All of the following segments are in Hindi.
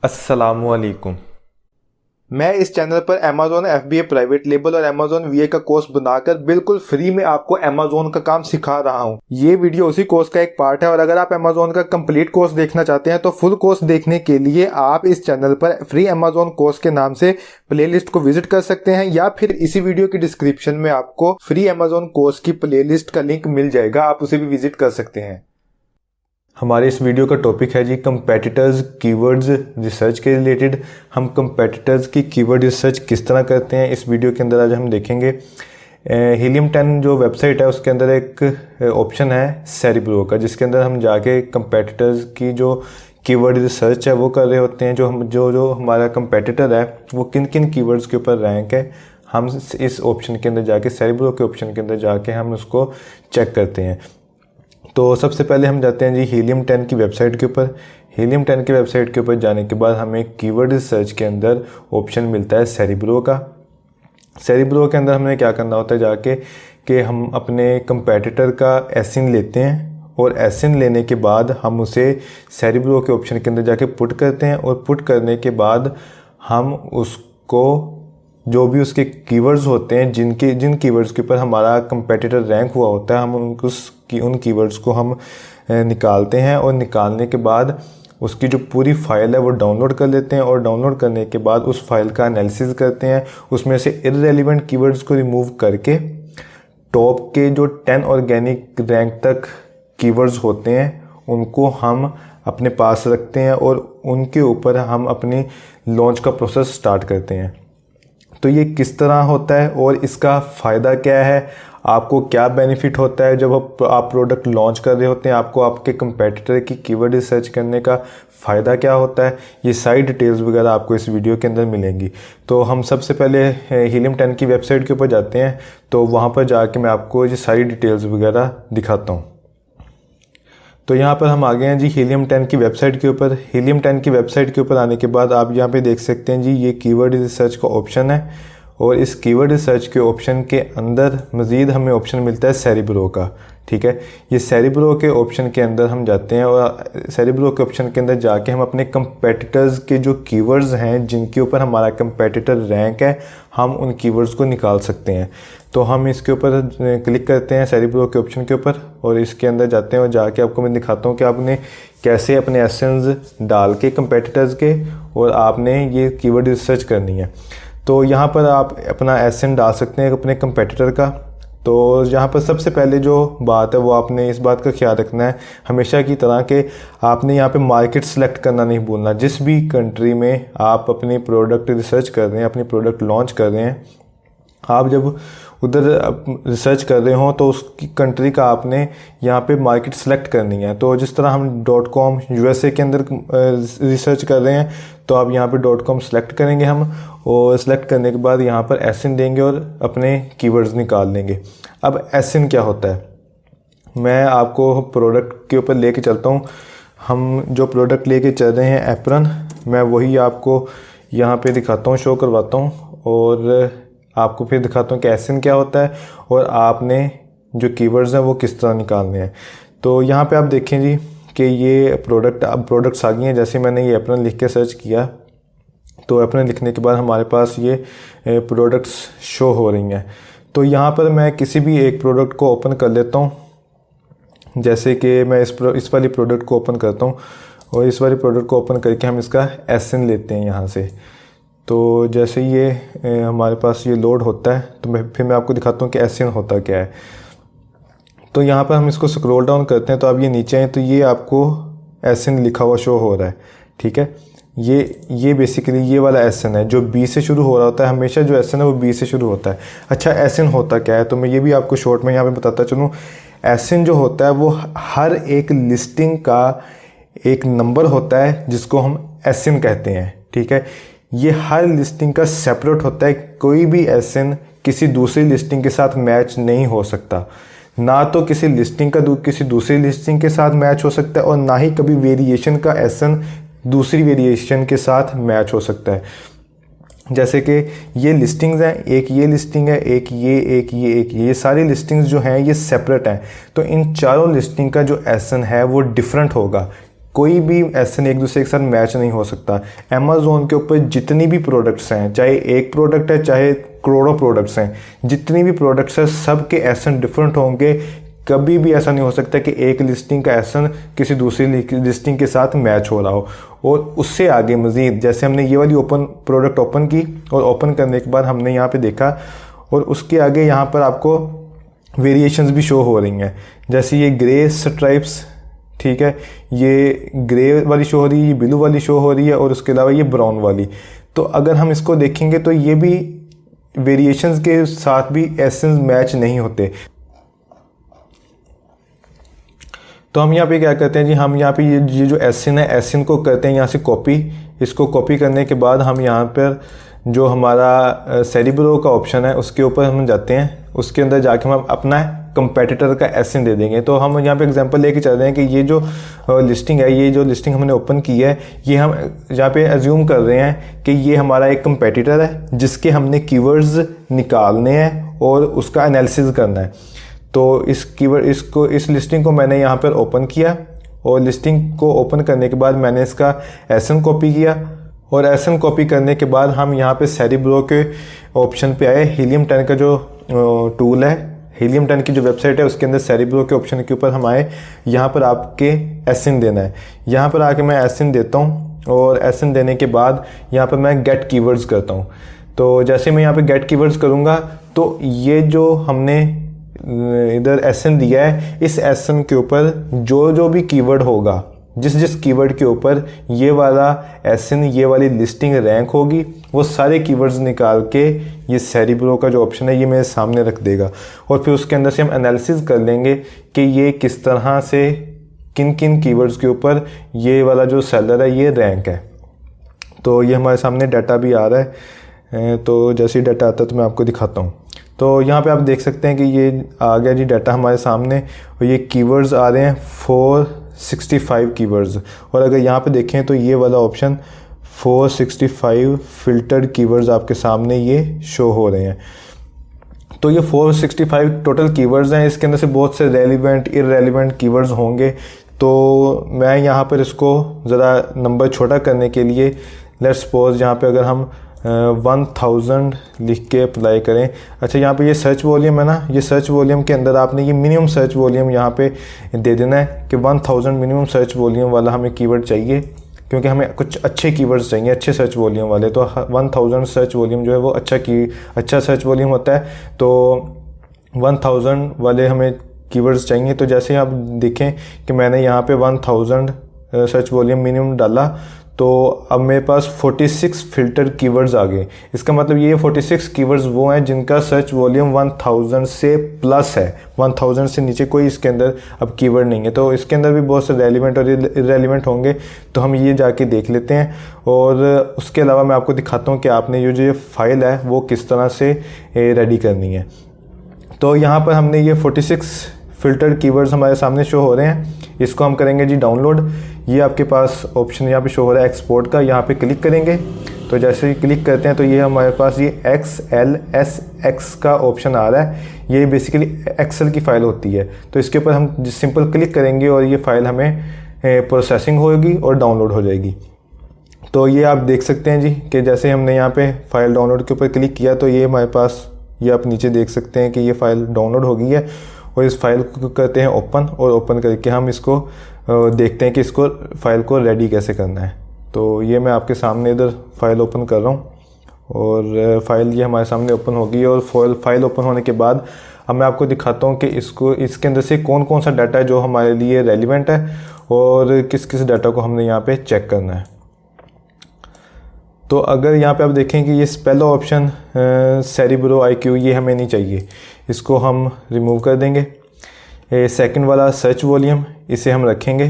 अस्सलामुअलैकुम। मैं इस चैनल पर Amazon FBA प्राइवेट लेबल और Amazon VA का कोर्स बनाकर बिल्कुल फ्री में आपको Amazon का काम सिखा रहा हूँ। ये वीडियो उसी कोर्स का एक पार्ट है और अगर आप Amazon का कंप्लीट कोर्स देखना चाहते हैं तो फुल कोर्स देखने के लिए आप इस चैनल पर फ्री Amazon कोर्स के नाम से प्लेलिस्ट को विजिट कर सकते हैं या फिर इसी वीडियो की डिस्क्रिप्शन में आपको फ्री Amazon कोर्स की प्लेलिस्ट का लिंक मिल जाएगा, आप उसे भी विजिट कर सकते हैं। हमारे इस वीडियो का टॉपिक है जी कंपेटिटर्स कीवर्ड्स रिसर्च के रिलेटेड। हम कंपेटिटर्स की कीवर्ड रिसर्च किस तरह करते हैं इस वीडियो के अंदर आज हम देखेंगे। हीलियम 10 जो वेबसाइट है उसके अंदर एक ऑप्शन है सेरिब्रो का, जिसके अंदर हम जाके कंपेटिटर्स की जो कीवर्ड रिसर्च है वो कर रहे होते हैं। जो हमारा कंपेटिटर है वो किन किन कीवर्ड्स के ऊपर रैंक है, हम इस ऑप्शन के अंदर जाके सेरिब्रो के ऑप्शन के अंदर जाके हम उसको चेक करते हैं। तो सबसे पहले हम जाते हैं जी हीलियम 10 की वेबसाइट के ऊपर। हीलियम 10 की वेबसाइट के ऊपर जाने के बाद हमें कीवर्ड रिसर्च के अंदर ऑप्शन मिलता है सेरिब्रो का। सेरिब्रो के अंदर हमें क्या करना होता है जाके कि हम अपने कंपेटिटर का एसिन लेते हैं और एसिन लेने के बाद हम उसे सेरिब्रो के ऑप्शन के अंदर जाके पुट करते हैं और पुट करने के बाद हम उसको जो भी उसके कीवर्ड्स होते हैं जिन कीवर्ड्स के ऊपर हमारा कंपेटिटर रैंक हुआ होता है हम उन कीवर्ड्स को हम निकालते हैं और निकालने के बाद उसकी जो पूरी फाइल है वो डाउनलोड कर लेते हैं और डाउनलोड करने के बाद उस फाइल का एनालिसिस करते हैं। उसमें से इररेलेवेंट कीवर्ड्स को रिमूव करके टॉप के जो 10 ऑर्गेनिक रैंक तक कीवर्ड्स होते हैं उनको हम अपने पास रखते हैं और उनके ऊपर हम अपनी लॉन्च का प्रोसेस स्टार्ट करते हैं। तो ये किस तरह होता है और इसका फ़ायदा क्या है, आपको क्या बेनिफिट होता है जब आप प्रोडक्ट लॉन्च कर रहे होते हैं, आपको आपके कंपेटिटर की कीवर्ड रिसर्च करने का फ़ायदा क्या होता है, ये सारी डिटेल्स वगैरह आपको इस वीडियो के अंदर मिलेंगी। तो हम सबसे पहले हीलियम 10 की वेबसाइट के ऊपर जाते हैं, तो वहाँ पर जाके मैं आपको ये सारी डिटेल्स वगैरह दिखाता हूँ। तो यहाँ पर हम आ गए हैं जी हीलियम 10 की वेबसाइट के ऊपर। हीलियम 10 की वेबसाइट के ऊपर आने के बाद आप यहाँ पे देख सकते हैं जी ये कीवर्ड रिसर्च का ऑप्शन है और इस कीवर्ड रिसर्च के ऑप्शन के अंदर मज़ीद हमें ऑप्शन मिलता है सेरिब्रो का। ठीक है, ये सेरिब्रो के ऑप्शन के अंदर हम जाते हैं और सेरिब्रो के ऑप्शन के अंदर जाके हम अपने कंपेटिटर्स के जो कीवर्ड्स हैं जिनके ऊपर हमारा कंपेटिटर रैंक है हम उन कीवर्ड्स को निकाल सकते हैं। तो हम इसके ऊपर क्लिक करते हैं सेरिब्रो के ऑप्शन के ऊपर और इसके अंदर जाते हैं और जाके आपको मैं दिखाता हूँ कि आपने कैसे अपने एसेंस डाल के कंपेटिटर्स के और आपने ये कीवर्ड रिसर्च करनी है। तो यहाँ पर आप अपना एसेन डाल सकते हैं अपने कंपेटिटर का। तो यहाँ पर सबसे पहले जो बात है वो आपने इस बात का ख्याल रखना है हमेशा की तरह कि आपने यहाँ पे मार्केट सेलेक्ट करना नहीं भूलना। जिस भी कंट्री में आप अपनी प्रोडक्ट रिसर्च कर रहे हैं, अपनी प्रोडक्ट लॉन्च कर रहे हैं, आप जब उधर रिसर्च कर रहे हो तो उसकी कंट्री का आपने यहाँ पे मार्केट सेलेक्ट करनी है। तो जिस तरह हम .com USA के अंदर रिसर्च कर रहे हैं तो आप यहाँ पे .com सेलेक्ट करेंगे हम और सेलेक्ट करने के बाद यहाँ पर एसिन देंगे और अपने कीवर्ड्स निकाल लेंगे। अब एसिन क्या होता है मैं आपको प्रोडक्ट के ऊपर लेके चलता हूँ। हम जो प्रोडक्ट लेके चल रहे हैं एप्रन, मैं वही आपको यहाँ पे दिखाता हूँ, शो करवाता हूँ और आपको फिर दिखाता हूँ कि एसिन क्या होता है और आपने जो कीवर्ड्स हैं वो किस तरह निकालने हैं। तो यहाँ पे आप देखें जी कि ये प्रोडक्ट्स आ गई हैं। जैसे मैंने ये एप्रन लिख के सर्च किया तो एप्रन लिखने के बाद हमारे पास ये प्रोडक्ट्स शो हो रही हैं। तो यहाँ पर मैं किसी भी एक प्रोडक्ट को ओपन कर लेता हूँ। जैसे कि मैं इस वाली प्रोडक्ट को ओपन करता हूँ और इस वाली प्रोडक्ट को ओपन करके हम इसका एसिन लेते हैं यहाँ से। तो जैसे ये हमारे पास ये लोड होता है तो मैं आपको दिखाता हूँ कि एसिन होता क्या है। तो यहाँ पर हम इसको स्क्रॉल डाउन करते हैं तो आप ये नीचे हैं तो ये आपको एसिन लिखा हुआ शो हो रहा है। ठीक है, ये बेसिकली ये वाला एसिन है जो बी से शुरू हो रहा होता है। हमेशा जो एसिन है वो बी से शुरू होता है। अच्छा, एसिन होता क्या है तो मैं ये भी आपको शॉर्ट में यहाँ पे बताता चलूँ। एसिन जो होता है वो हर एक लिस्टिंग का एक नंबर होता है जिसको हम एसिन कहते हैं। ठीक है, ये हर लिस्टिंग का सेपरेट होता है। कोई भी एसिन किसी दूसरी लिस्टिंग के साथ मैच नहीं हो सकता, ना तो किसी लिस्टिंग का किसी दूसरी लिस्टिंग के साथ मैच हो सकता है और ना ही कभी वेरिएशन का एसिन दूसरी वेरिएशन के साथ मैच हो सकता है। जैसे कि ये लिस्टिंग्स हैं, एक ये लिस्टिंग है, एक ये सारी लिस्टिंग्स जो हैं ये सेपरेट हैं। तो इन चारों लिस्टिंग का जो एसिन है वो डिफरेंट होगा। कोई भी एसएन एक दूसरे के साथ मैच नहीं हो सकता। अमेज़ोन के ऊपर जितनी भी प्रोडक्ट्स हैं, चाहे एक प्रोडक्ट है चाहे करोड़ों प्रोडक्ट्स हैं, जितनी भी प्रोडक्ट्स हैं सब के एसएन डिफरेंट होंगे। कभी भी ऐसा नहीं हो सकता कि एक लिस्टिंग का एसएन किसी दूसरी लिस्टिंग के साथ मैच हो रहा हो। और उससे आगे मज़ीद जैसे हमने ये वाली प्रोडक्ट ओपन की और ओपन करने के बाद हमने यहाँ पे देखा, और उसके आगे यहाँ पर आपको वेरिएशंस भी शो हो रही हैं। जैसे ये ग्रे स्ट्राइप्स, ठीक है, ये ग्रे वाली शो हो रही है, ये ब्लू वाली शो हो रही है, और उसके अलावा ये ब्राउन वाली। तो अगर हम इसको देखेंगे तो ये भी वेरिएशंस के साथ भी एसेंस मैच नहीं होते। तो हम यहाँ पे क्या करते हैं जी, हम यहाँ पे ये जो एसिन है, एसिन को करते हैं यहाँ से कॉपी। इसको कॉपी करने के बाद हम यहाँ पर जो हमारा सेरिब्रो का ऑप्शन है उसके ऊपर हम जाते हैं। उसके अंदर जाके हम अपना कंपेटिटर का एसिन दे देंगे। तो हम यहाँ पे एग्जांपल लेके चल रहे हैं कि ये जो लिस्टिंग है, ये जो लिस्टिंग हमने ओपन की है, ये हम यहाँ पे एज्यूम कर रहे हैं कि ये हमारा एक कंपेटिटर है जिसके हमने कीवर्ड्स निकालने हैं और उसका एनालिसिस करना है। तो इस लिस्टिंग को मैंने यहाँ पर ओपन किया, और लिस्टिंग को ओपन करने के बाद मैंने इसका एसिन कॉपी किया, और एसिन कॉपी करने के बाद हम यहाँ पे सेरिब्रो के ऑप्शन पे आए। हीलियम 10 का जो टूल है, हीलियम 10 की जो वेबसाइट है उसके अंदर सेरिब्रो के ऑप्शन के ऊपर हम आए। यहाँ पर आपके एसिन देना है। यहाँ पर आके मैं एसिन देता हूँ, और एसिन देने के बाद यहाँ पर मैं गेट कीवर्ड्स करता हूँ। तो जैसे मैं यहाँ पे गेट कीवर्ड्स करूँगा तो ये जो हमने इधर एसिन दिया है, इस एसिन के ऊपर जो भी कीवर्ड होगा, जिस कीवर्ड के ऊपर ये वाला एसिन, ये वाली लिस्टिंग रैंक होगी, वो सारे कीवर्ड्स निकाल के ये सेरिब्रो का जो ऑप्शन है ये मेरे सामने रख देगा। और फिर उसके अंदर से हम एनालिसिस कर लेंगे कि ये किस तरह से किन किन कीवर्ड्स के ऊपर ये वाला जो सेलर है ये रैंक है। तो ये हमारे सामने डाटा भी आ रहा है। तो जैसे ही डाटा आता है तो मैं आपको दिखाता हूँ। तो यहाँ पे आप देख सकते हैं कि ये आ गया जी डाटा हमारे सामने, और ये कीवर्ड्स आ रहे हैं 465 कीवर्ड्स। और अगर यहाँ पे देखें तो ये वाला ऑप्शन 465 फिल्टर्ड कीवर्ड्स आपके सामने ये शो हो रहे हैं। तो ये 465 टोटल कीवर्ड्स हैं। इसके अंदर से बहुत से रेलिवेंट इररेलिवेंट कीवर्ड्स होंगे। तो मैं यहाँ पर इसको ज़रा नंबर छोटा करने के लिए, लेट्स सपोज यहाँ पे अगर हम 1000 लिख के अप्लाई करें। अच्छा, यहाँ पे ये सर्च वॉल्यूम है ना, ये सर्च वॉल्यूम के अंदर आपने ये मिनिमम सर्च वॉल्यूम यहाँ पे दे देना है कि 1000 मिनिमम सर्च वॉल्यूम वाला हमें कीवर्ड चाहिए, क्योंकि हमें कुछ अच्छे कीवर्ड्स चाहिए, अच्छे सर्च वॉल्यूम वाले। तो 1000 सर्च वॉल्यूम जो है वो अच्छा सर्च वॉल्यूम होता है। तो 1000 वाले हमें कीवर्ड्स चाहिए। तो जैसे आप देखें कि मैंने यहाँ पे 1000 सर्च वॉल्यूम मिनिमम डाला, तो अब मेरे पास 46 फिल्टर कीवर्ड्स आ गए। इसका मतलब ये 46 कीवर्ड्स वो हैं जिनका सर्च वॉल्यूम 1000 से प्लस है। 1000 से नीचे कोई इसके अंदर अब कीवर्ड नहीं है। तो इसके अंदर भी बहुत से रेलिवेंट और इररेलिवेंट होंगे। तो हम ये जाके देख लेते हैं, और उसके अलावा मैं आपको दिखाता हूँ कि आपने ये जो फाइल है वो किस तरह से रेडी करनी है। तो यहाँ पर हमने ये 46 फिल्टर्ड कीवर्ड्स हमारे सामने शो हो रहे हैं। इसको हम करेंगे जी डाउनलोड। ये आपके पास ऑप्शन यहाँ पे शो हो रहा है एक्सपोर्ट का, यहाँ पे क्लिक करेंगे। तो जैसे ही क्लिक करते हैं तो ये हमारे पास ये XLSX का ऑप्शन आ रहा है। ये बेसिकली एक्सेल की फ़ाइल होती है। तो इसके ऊपर हम सिंपल क्लिक करेंगे और ये फ़ाइल हमें प्रोसेसिंग होगी और डाउनलोड हो जाएगी। तो ये आप देख सकते हैं जी कि जैसे हमने यहाँ पे फ़ाइल डाउनलोड के ऊपर क्लिक किया तो ये हमारे पास, ये आप नीचे देख सकते हैं कि ये फ़ाइल डाउनलोड हो गई है। और इस फाइल को करते हैं ओपन, और ओपन करके हम इसको देखते हैं कि इसको फाइल को रेडी कैसे करना है। तो ये मैं आपके सामने इधर फाइल ओपन कर रहा हूँ, और फाइल ये हमारे सामने ओपन हो गई। और फाइल ओपन होने के बाद अब मैं आपको दिखाता हूँ कि इसके अंदर से कौन कौन सा डाटा है जो हमारे लिए रेलिवेंट है, और किस किस डाटा को हमने यहाँ पे चेक करना है। तो अगर यहाँ पे आप देखें कि ये पहला ऑप्शन सेरिब्रो IQ ये हमें नहीं चाहिए, इसको हम रिमूव कर देंगे। सेकंड वाला सर्च वॉल्यूम, इसे हम रखेंगे,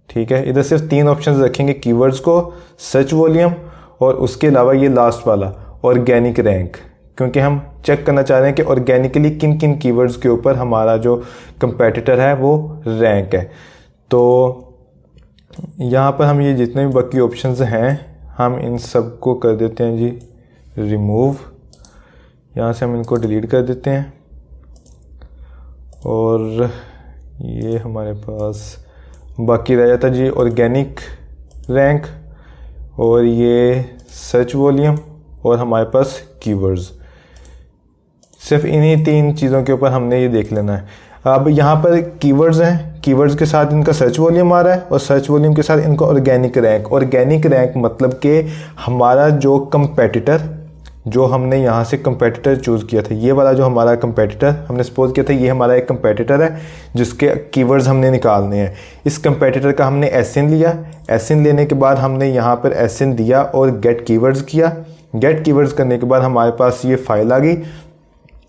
ठीक है। इधर सिर्फ 3 ऑप्शंस रखेंगे, कीवर्ड्स को, सर्च वॉल्यूम, और उसके अलावा ये लास्ट वाला ऑर्गेनिक रैंक, क्योंकि हम चेक करना चाह रहे हैं कि ऑर्गेनिकली किन किन कीवर्ड्स के ऊपर हमारा जो कंपेटिटर है वो रैंक है। तो यहाँ पर हम ये जितने भी बाकी ऑप्शंस हैं हम इन सब को कर देते हैं जी रिमूव। यहाँ से हम इनको डिलीट कर देते हैं, और ये हमारे पास बाकी रह जाता जी ऑर्गेनिक रैंक और ये सर्च वॉल्यूम और हमारे पास कीवर्ड्स। सिर्फ इन्हीं 3 चीज़ों के ऊपर हमने ये देख लेना है। अब यहाँ पर कीवर्ड्स हैं, कीवर्ड्स के साथ इनका सर्च वॉल्यूम आ रहा है और सर्च वॉल्यूम के साथ इनका ऑर्गेनिक रैंक। ऑर्गेनिक रैंक मतलब कि हमारा जो कंपेटिटर, जो हमने यहाँ से कंपेटिटर चूज़ किया था, ये वाला जो हमारा कंपेटिटर हमने सपोज किया था, ये हमारा एक कंपेटिटर है जिसके कीवर्ड्स हमने निकालने हैं। इस कंपेटिटर का हमने एसइन लिया, एसइन लेने के बाद हमने यहाँ पर एसइन दिया और गेट कीवर्ड्स किया। गेट कीवर्ड्स करने के बाद हमारे पास ये फाइल आ गई,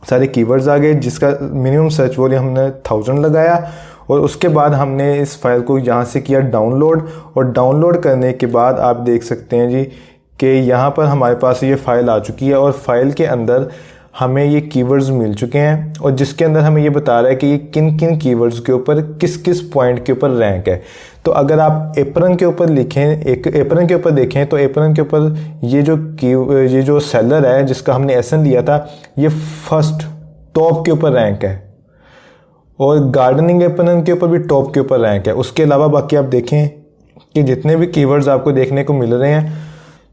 सारे कीवर्ड्स आ गए जिसका मिनिमम सर्च वॉल्यूम हमने 1000 लगाया और उसके बाद हमने इस फाइल को यहाँ से किया डाउनलोड। और डाउनलोड करने के बाद आप देख सकते हैं जी कि यहाँ पर हमारे पास ये फ़ाइल आ चुकी है और फाइल के अंदर हमें ये कीवर्ड्स मिल चुके हैं और जिसके अंदर हमें ये बता रहा है कि ये किन किन कीवर्ड्स के ऊपर किस किस पॉइंट के ऊपर रैंक है। तो अगर आप एप्रन के ऊपर लिखें, एक एप्रन के ऊपर देखें तो एप्रन के ऊपर ये जो सेलर है जिसका हमने एसएन लिया था, ये फर्स्ट टॉप के ऊपर रैंक है और गार्डनिंग एप्रन के ऊपर भी टॉप के ऊपर रैंक है। उसके अलावा बाकी आप देखें कि जितने भी कीवर्ड्स आपको देखने को मिल रहे हैं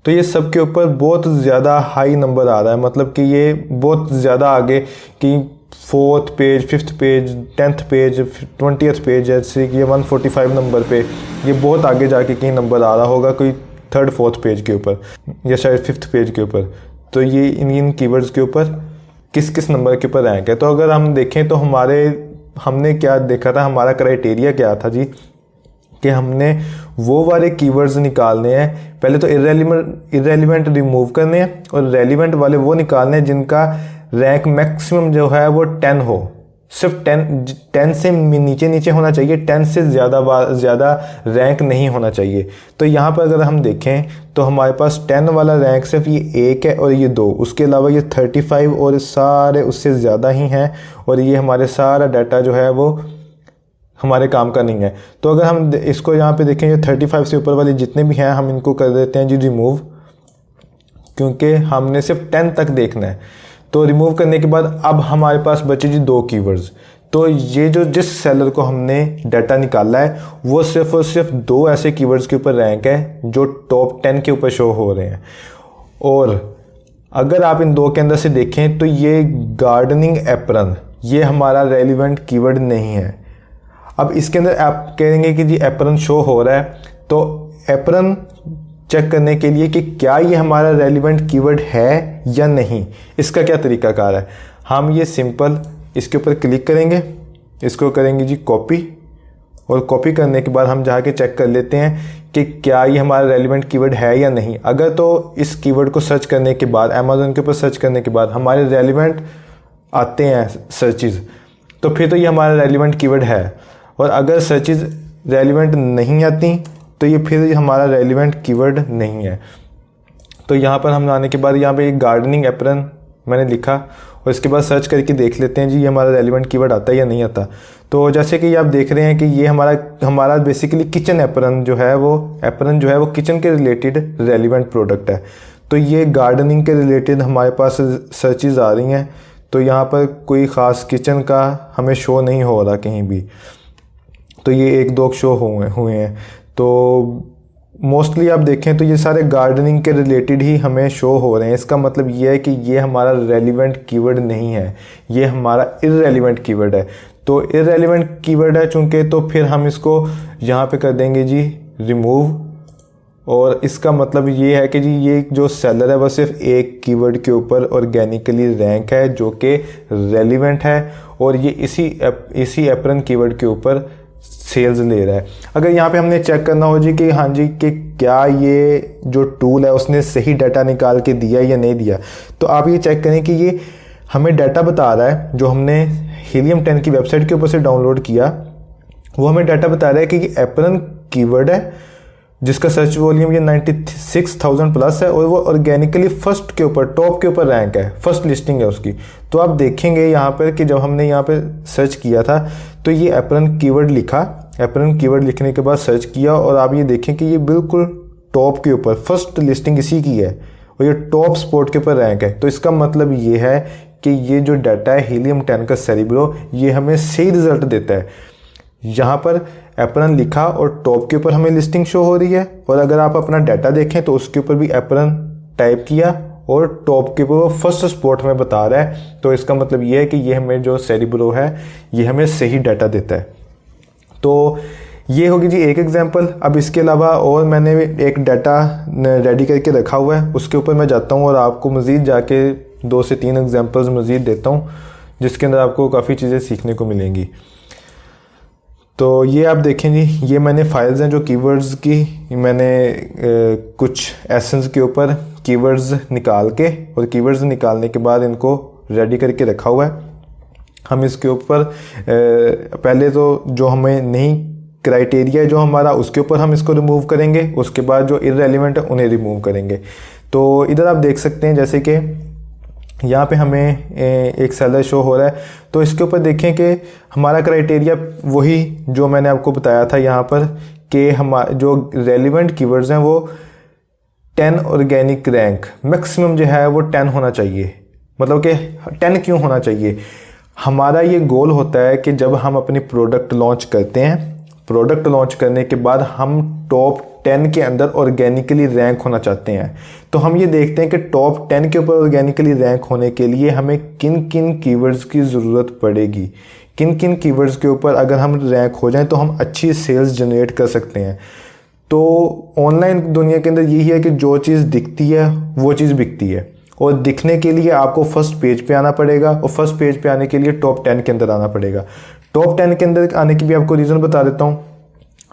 तो ये सब के ऊपर बहुत ज़्यादा हाई नंबर आ रहा है, मतलब कि ये बहुत ज़्यादा आगे कि 4th page, 5th page, 10th page, 20th page, जैसे कि ये 145 नंबर पे ये बहुत आगे जाके कहीं नंबर आ रहा होगा, कोई 3rd 4th पेज के ऊपर या शायद 5th पेज के ऊपर। तो ये इन कीवर्ड्स के ऊपर किस किस नंबर के ऊपर रैंक है। तो अगर हम देखें तो हमने क्या देखा था, हमारा क्राइटेरिया क्या था जी कि हमने वो वाले कीवर्ड्स निकालने हैं, पहले तो इरेलीवेंट रिमूव करने हैं और रेलिवेंट वाले वो निकालने हैं जिनका रैंक मैक्सिमम जो है वो 10 हो। सिर्फ 10 से नीचे होना चाहिए, 10 से ज़्यादा रैंक नहीं होना चाहिए। तो यहाँ पर अगर हम देखें तो हमारे पास 10 वाला रैंक सिर्फ ये 1 है और ये 2, उसके अलावा ये 35 और सारे उससे ज़्यादा ही हैं और ये हमारे सारा डाटा जो है वो हमारे काम का नहीं है। तो अगर हम इसको यहाँ पे देखें, ये 35 से ऊपर वाले जितने भी हैं हम इनको कर देते हैं जी रिमूव, क्योंकि हमने सिर्फ 10 तक देखना है। तो रिमूव करने के बाद अब हमारे पास बचे जी 2 कीवर्ड्स। तो ये जो जिस सेलर को हमने डाटा निकाला है वो सिर्फ और सिर्फ 2 ऐसे कीवर्ड्स के ऊपर रैंक है जो टॉप 10 के ऊपर शो हो रहे हैं। और अगर आप इन 2 के अंदर से देखें तो ये गार्डनिंग एप्रन ये हमारा रेलिवेंट कीवर्ड नहीं है। अब इसके अंदर आप कहेंगे कि जी एप्रन शो हो रहा है, तो एप्रन चेक करने के लिए कि क्या ये हमारा रेलिवेंट कीवर्ड है या नहीं, इसका क्या तरीकाकार है। हम ये सिंपल इसके ऊपर क्लिक करेंगे, इसको करेंगे जी कॉपी और कॉपी करने के बाद हम जाके चेक कर लेते हैं कि क्या ये हमारा रेलिवेंट कीवर्ड है या नहीं। अगर तो इस कीवर्ड को सर्च करने के बाद अमेज़न के ऊपर सर्च करने के बाद हमारे रेलिवेंट आते हैं सर्चेज़, तो फिर तो ये हमारा रेलिवेंट कीवर्ड है। और अगर सर्चेज़ रेलिवेंट नहीं आती तो ये फिर हमारा रेलिवेंट कीवर्ड नहीं है। तो यहाँ पर हम आने के बाद यहाँ पे एक गार्डनिंग एप्रन मैंने लिखा और इसके बाद सर्च करके देख लेते हैं जी ये हमारा रेलिवेंट कीवर्ड आता है या नहीं आता। तो जैसे कि आप देख रहे हैं कि ये हमारा बेसिकली किचन एप्रन जो है वो किचन के रिलेटेड रेलिवेंट प्रोडक्ट है। तो ये गार्डनिंग के रिलेटेड हमारे पास सर्चेज़ आ रही हैं। तो यहाँ पर कोई ख़ास किचन का हमें शो नहीं हो रहा कहीं भी, तो ये 1-2 शो हुए हैं। तो मोस्टली आप देखें तो ये सारे गार्डनिंग के रिलेटेड ही हमें शो हो रहे हैं। इसका मतलब ये है कि ये हमारा रेलिवेंट कीवर्ड नहीं है, ये हमारा इररेलिवेंट कीवर्ड है। तो इररेलिवेंट कीवर्ड है चूँकि, तो फिर हम इसको यहाँ पे कर देंगे जी रिमूव। और इसका मतलब ये है कि जी ये जो सेलर है वह सिर्फ एक कीवर्ड के ऊपर ऑर्गेनिकली रैंक है जो कि रेलिवेंट है और ये इसी एप्रन कीवर्ड के ऊपर सेल्स ले रहा है। अगर यहाँ पे हमने चेक करना हो जी कि हाँ जी कि क्या ये जो टूल है उसने सही डाटा निकाल के दिया या नहीं दिया, तो आप ये चेक करें कि ये हमें डाटा बता रहा है जो हमने हीलियम 10 की वेबसाइट के ऊपर से डाउनलोड किया, वो हमें डाटा बता रहा है कि ये एप्रन कीवर्ड है जिसका सर्च वॉल्यूम ये 96,000 प्लस है और वो ऑर्गेनिकली फर्स्ट के ऊपर टॉप के ऊपर रैंक है, फर्स्ट लिस्टिंग है उसकी। तो आप देखेंगे यहाँ पर कि जब हमने यहाँ पे सर्च किया था तो ये एप्रन कीवर्ड लिखा, एप्रन कीवर्ड लिखने के बाद सर्च किया और आप ये देखें कि ये बिल्कुल टॉप के ऊपर फर्स्ट लिस्टिंग इसी की है और ये टॉप स्पॉट के ऊपर रैंक है। तो इसका मतलब ये है कि ये जो डाटा है हीलियम 10 का सेरिब्रो ये हमें सही रिजल्ट देता है। यहाँ पर एप्रन लिखा और टॉप के ऊपर हमें लिस्टिंग शो हो रही है, और अगर आप अपना डाटा देखें तो उसके ऊपर भी एप्रन टाइप किया और टॉप के ऊपर फर्स्ट स्पॉट में बता रहा है। तो इसका मतलब ये है कि ये हमें जो सेरिब्रो है ये हमें सही डाटा देता है। तो ये होगी जी एक एग्जांपल। अब इसके अलावा और मैंने एक डाटा रेडी करके रखा हुआ है, उसके ऊपर मैं जाता हूँ और आपको मज़ीद जाके 2 से 3 एग्जांपल्स मज़ीद देता हूँ, जिसके अंदर आपको काफ़ी चीज़ें सीखने को मिलेंगी। तो ये आप देखें जी, ये मैंने फाइल्स हैं जो कीवर्ड्स की, मैंने कुछ एसेंस के ऊपर कीवर्ड्स निकाल के और कीवर्ड्स निकालने के बाद इनको रेडी करके रखा हुआ है। हम इसके ऊपर पहले तो जो हमें नहीं क्राइटेरिया जो हमारा उसके ऊपर हम इसको रिमूव करेंगे, उसके बाद जो इररेलेवेंट है उन्हें रिमूव करेंगे। तो इधर आप देख सकते हैं जैसे कि यहाँ पे हमें एक सेलर शो हो रहा है, तो इसके ऊपर देखें कि हमारा क्राइटेरिया वही जो मैंने आपको बताया था यहाँ पर कि हमारे जो रेलिवेंट कीवर्ड्स हैं वो 10 ऑर्गेनिक रैंक मैक्सिमम जो है वो 10 होना चाहिए। मतलब कि 10 क्यों होना चाहिए? हमारा ये गोल होता है कि जब हम अपनी प्रोडक्ट लॉन्च करते हैं, प्रोडक्ट लॉन्च करने के बाद हम टॉप 10 के अंदर ऑर्गेनिकली रैंक होना चाहते हैं। तो हम ये देखते हैं कि टॉप 10 के ऊपर ऑर्गेनिकली रैंक होने के लिए हमें किन किन कीवर्ड्स की ज़रूरत पड़ेगी, किन किन कीवर्ड्स के ऊपर अगर हम रैंक हो जाएं तो हम अच्छी सेल्स जनरेट कर सकते हैं। तो ऑनलाइन दुनिया के अंदर यही है कि जो चीज़ दिखती है वो चीज़ बिकती है, और दिखने के लिए आपको फर्स्ट पेज पे आना पड़ेगा, और फर्स्ट पेज पे आने के लिए टॉप 10 के अंदर आना पड़ेगा। टॉप 10 के अंदर आने की भी आपको रीज़न बता देता हूँ।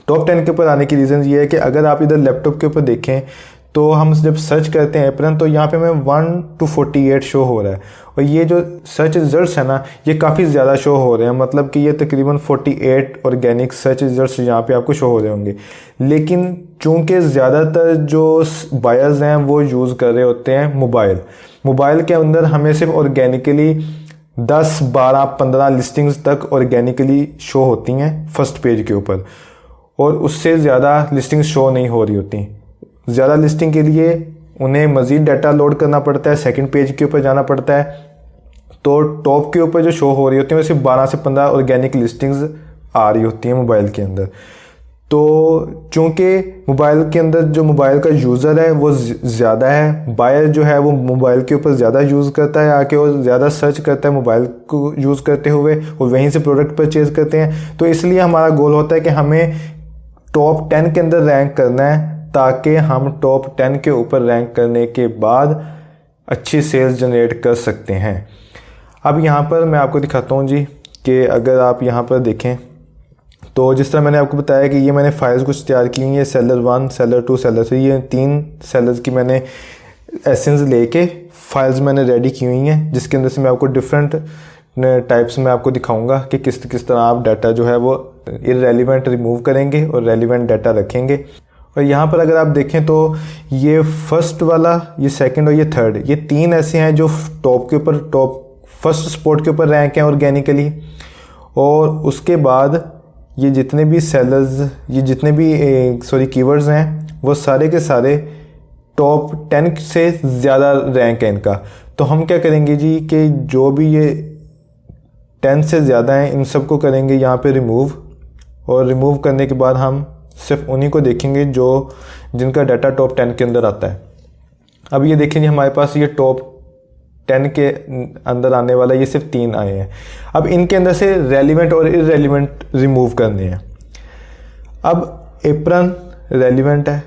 टॉप 10 के ऊपर आने की रीज़न ये है कि अगर आप इधर लैपटॉप के ऊपर देखें तो हम जब सर्च करते हैं एप्रन तो यहाँ पे हमें 1 to 48 शो हो रहा है, और ये जो सर्च रिजल्ट्स है ना ये काफ़ी ज़्यादा शो हो रहे हैं। मतलब कि ये तकरीबन 48 ऑर्गेनिक सर्च रिजल्ट्स यहाँ पे आपको शो हो रहे होंगे। लेकिन चूँकि ज़्यादातर जो बायर्स हैं वो यूज़ कर रहे होते हैं मोबाइल के अंदर हमें सिर्फ ऑर्गेनिकली 10, 12, 15 लिस्टिंग्स तक ऑर्गेनिकली शो होती हैं फर्स्ट पेज के ऊपर, और उससे ज़्यादा लिस्टिंग्स शो नहीं हो रही होती। ज़्यादा लिस्टिंग के लिए उन्हें मज़ीद डाटा लोड करना पड़ता है, सेकंड पेज के ऊपर जाना पड़ता है। तो टॉप के ऊपर जो शो हो रही होती है वो सिर्फ 12 से 15 ऑर्गेनिक लिस्टिंग्स आ रही होती हैं मोबाइल के अंदर। तो चूँकि मोबाइल के अंदर जो मोबाइल का यूज़र है वो ज़्यादा है, बायर जो है वो मोबाइल के ऊपर ज़्यादा यूज़ करता है, आके वो ज़्यादा सर्च करता है मोबाइल को यूज़ करते हुए और वहीं से प्रोडक्ट परचेज़ करते हैं। तो इसलिए हमारा गोल होता है कि हमें टॉप 10 के अंदर रैंक करना है, ताकि हम टॉप 10 के ऊपर रैंक करने के बाद अच्छी सेल्स जनरेट कर सकते हैं। अब यहाँ पर मैं आपको दिखाता हूँ जी कि अगर आप यहाँ पर देखें तो जिस तरह मैंने आपको बताया कि ये मैंने फाइल्स कुछ तैयार की हुई हैं, सेलर 1, सेलर 2, सेलर 3, ये 3 सेलर्स की मैंने एसेंस लेके फाइल्स मैंने रेडी की हुई हैं, जिसके अंदर से मैं आपको डिफरेंट टाइप्स में आपको दिखाऊंगा कि किस तरह आप डाटा जो है वो इररेलेवेंट रिमूव करेंगे और रेलिवेंट डाटा रखेंगे। और यहाँ पर अगर आप देखें तो ये फर्स्ट वाला, ये सेकंड और ये थर्ड, ये 3 ऐसे हैं जो टॉप के ऊपर टॉप फर्स्ट स्पॉट के ऊपर रैंक हैं ऑर्गेनिकली। और उसके बाद ये जितने भी सेलर्स, ये जितने भी कीवर्ड्स हैं वो सारे के सारे टॉप 10 से ज़्यादा रैंक है इनका। तो हम क्या करेंगे जी कि जो भी ये 10 से ज़्यादा हैं इन सबको करेंगे यहाँ पे रिमूव, और रिमूव करने के बाद हम सिर्फ उन्हीं को देखेंगे जो जिनका डाटा टॉप 10 के अंदर आता है। अब ये देखेंगे हमारे पास ये टॉप 10 के अंदर आने वाला ये सिर्फ 3 आए हैं। अब इनके अंदर से रेलिवेंट और इररेलेवेंट रिमूव करने हैं। अब एप्रन रेलिवेंट है,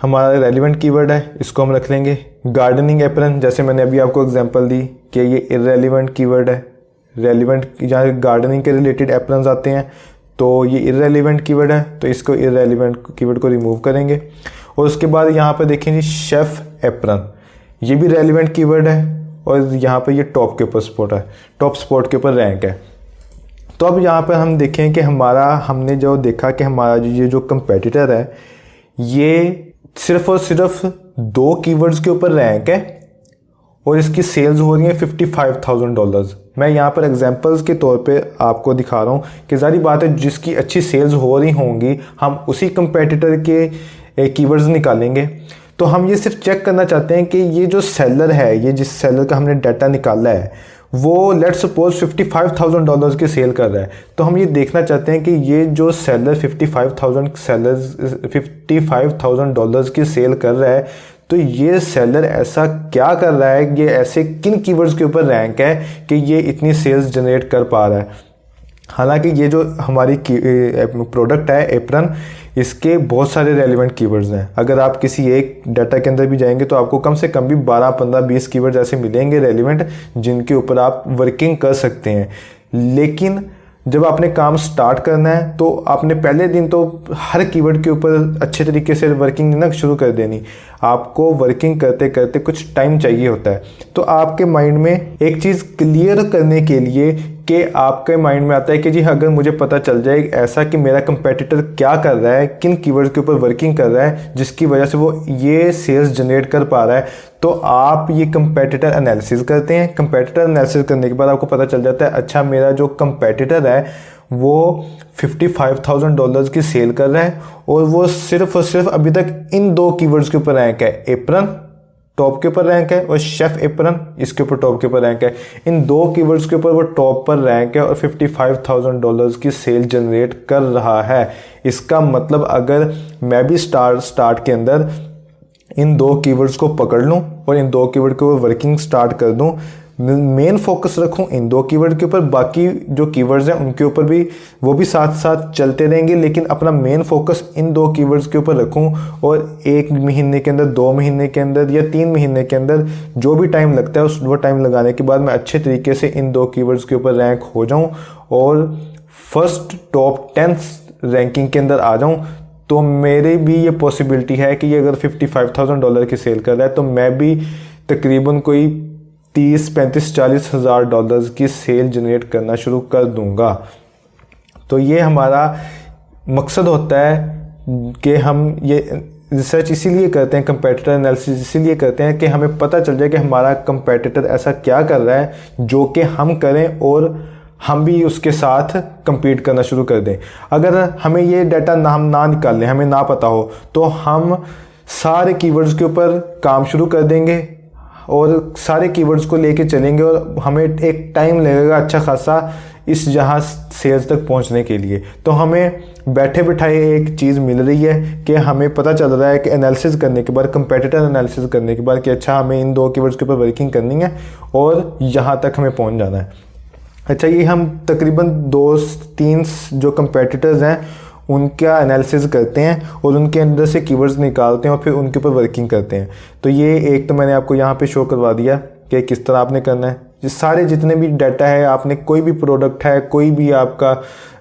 हमारा रेलिवेंट कीवर्ड है, इसको हम रख लेंगे। गार्डनिंग एप्रन, जैसे मैंने अभी आपको एग्जांपल दी कि ये इररेलेवेंट कीवर्ड है, रेलिवेंट जहाँ गार्डनिंग के रिलेटेड एप्रन्स आते हैं तो ये इररेलेवेंट कीवर्ड है, तो इसको इररेलेवेंट कीवर्ड को रिमूव करेंगे। और उसके बाद यहाँ पर देखेंगे शेफ़ एप्रन, ये भी रेलिवेंट कीवर्ड है, और यहाँ पर ये टॉप के ऊपर स्पॉट है, टॉप स्पॉट के ऊपर रैंक है। तो अब यहाँ पर हम देखें कि हमने जो देखा कि हमारा ये जो कंपेटिटर है ये सिर्फ और सिर्फ 2 कीवर्ड्स के ऊपर रैंक है और इसकी सेल्स हो रही है $55,000। मैं यहाँ पर एग्जांपल्स के तौर पे आपको दिखा रहा हूँ कि ज़ाहिर बात है जिसकी अच्छी सेल्स हो रही होंगी हम उसी कंपेटिटर के कीवर्ड्स निकालेंगे। तो हम ये सिर्फ चेक करना चाहते हैं कि ये जो सेलर है, ये जिस सेलर का हमने डाटा निकाला है वो लेट्स सपोज $55,000 की सेल कर रहा है। तो हम ये देखना चाहते हैं कि ये जो सेलर $55,000 की सेल कर रहा है, तो ये सेलर ऐसा क्या कर रहा है, ये ऐसे किन कीवर्ड्स के ऊपर रैंक है कि ये इतनी सेल्स जनरेट कर पा रहा है। हालांकि ये जो हमारी प्रोडक्ट है एप्रन, इसके बहुत सारे रेलिवेंट कीवर्ड्स हैं। अगर आप किसी एक डाटा के अंदर भी जाएंगे तो आपको कम से कम भी 12, 15, 20 कीवर्ड्स ऐसे मिलेंगे रेलिवेंट, जिनके ऊपर आप वर्किंग कर सकते हैं। लेकिन जब आपने काम स्टार्ट करना है तो आपने पहले दिन तो हर कीवर्ड के ऊपर अच्छे तरीके से वर्किंग ना शुरू कर देनी। आपको वर्किंग करते करते कुछ टाइम चाहिए होता है। तो आपके माइंड में एक चीज़ क्लियर करने के लिए कि आपके माइंड में आता है कि जी अगर मुझे पता चल जाए ऐसा कि मेरा कंपेटिटर क्या कर रहा है, किन कीवर्ड के ऊपर वर्किंग कर रहा है जिसकी वजह से वो ये सेल्स जनरेट कर पा रहा है, तो आप ये कंपेटिटर एनालिसिस करते हैं। कंपेटिटर एनालिसिस करने के बाद आपको पता चल जाता है अच्छा मेरा जो कंपेटिटर है वो $55,000 की सेल कर रहा है और वो सिर्फ और सिर्फ अभी तक इन 2 कीवर्ड्स के ऊपर रैंक है। एप्रन टॉप के ऊपर रैंक है और शेफ एप्रन इसके ऊपर टॉप के ऊपर रैंक है। इन 2 कीवर्ड्स के ऊपर वो टॉप पर रैंक है और $55,000 की सेल जनरेट कर रहा है। इसका मतलब अगर मैं भी स्टार्ट के अंदर इन 2 कीवर्ड्स को पकड़ लूँ और इन 2 कीवर्ड के ऊपर वर्किंग स्टार्ट कर दूँ, मेन फोकस रखूं इन 2 कीवर्ड के ऊपर, बाकी जो कीवर्ड्स हैं उनके ऊपर भी वो भी साथ साथ चलते रहेंगे, लेकिन अपना मेन फोकस इन 2 कीवर्ड्स के ऊपर रखूं और 1 महीने के अंदर, 2 महीने के अंदर या 3 महीने के अंदर जो भी टाइम लगता है वो टाइम लगाने के बाद मैं अच्छे तरीके से इन 2 कीवर्ड्स के ऊपर रैंक हो जाऊं और फर्स्ट टॉप 10 रैंकिंग के अंदर आ जाऊं। तो मेरी भी ये पॉसिबिलिटी है कि ये अगर $55,000 की सेल कर रहा है तो मैं भी तकरीबन कोई 30, 35, $40,000 की सेल जनरेट करना शुरू कर दूंगा। तो ये हमारा मकसद होता है कि हम ये रिसर्च इसीलिए करते हैं, कंपेटिटर एनालिसिस इसीलिए करते हैं कि हमें पता चल जाए कि हमारा कंपेटिटर ऐसा क्या कर रहा है जो कि हम करें और हम भी उसके साथ compete करना शुरू कर दें। अगर हमें ये डाटा हम ना निकाल लें, हमें ना पता हो, तो हम सारे कीवर्ड्स के ऊपर काम शुरू कर देंगे और सारे कीवर्ड्स को लेके चलेंगे और हमें एक टाइम लगेगा अच्छा खासा इस जहाँ सेल्स तक पहुँचने के लिए। तो हमें बैठे बिठाए एक चीज़ मिल रही है कि हमें पता चल रहा है कि एनालिसिस करने के बाद, कंपेटिटर एनालिसिस करने के बाद कि अच्छा हमें इन 2 कीवर्ड्स के ऊपर वर्किंग करनी है और यहाँ तक हमें पहुँच जाना है। अच्छा, ये हम तकरीबन 2-3 जो कंपेटिटर्स हैं उनका एनालिसिस करते हैं और उनके अंदर से कीवर्ड्स निकालते हैं और फिर उनके ऊपर वर्किंग करते हैं। तो ये एक तो मैंने आपको यहाँ पे शो करवा दिया कि किस तरह आपने करना है। ये सारे जितने भी डाटा है, आपने कोई भी प्रोडक्ट है, कोई भी आपका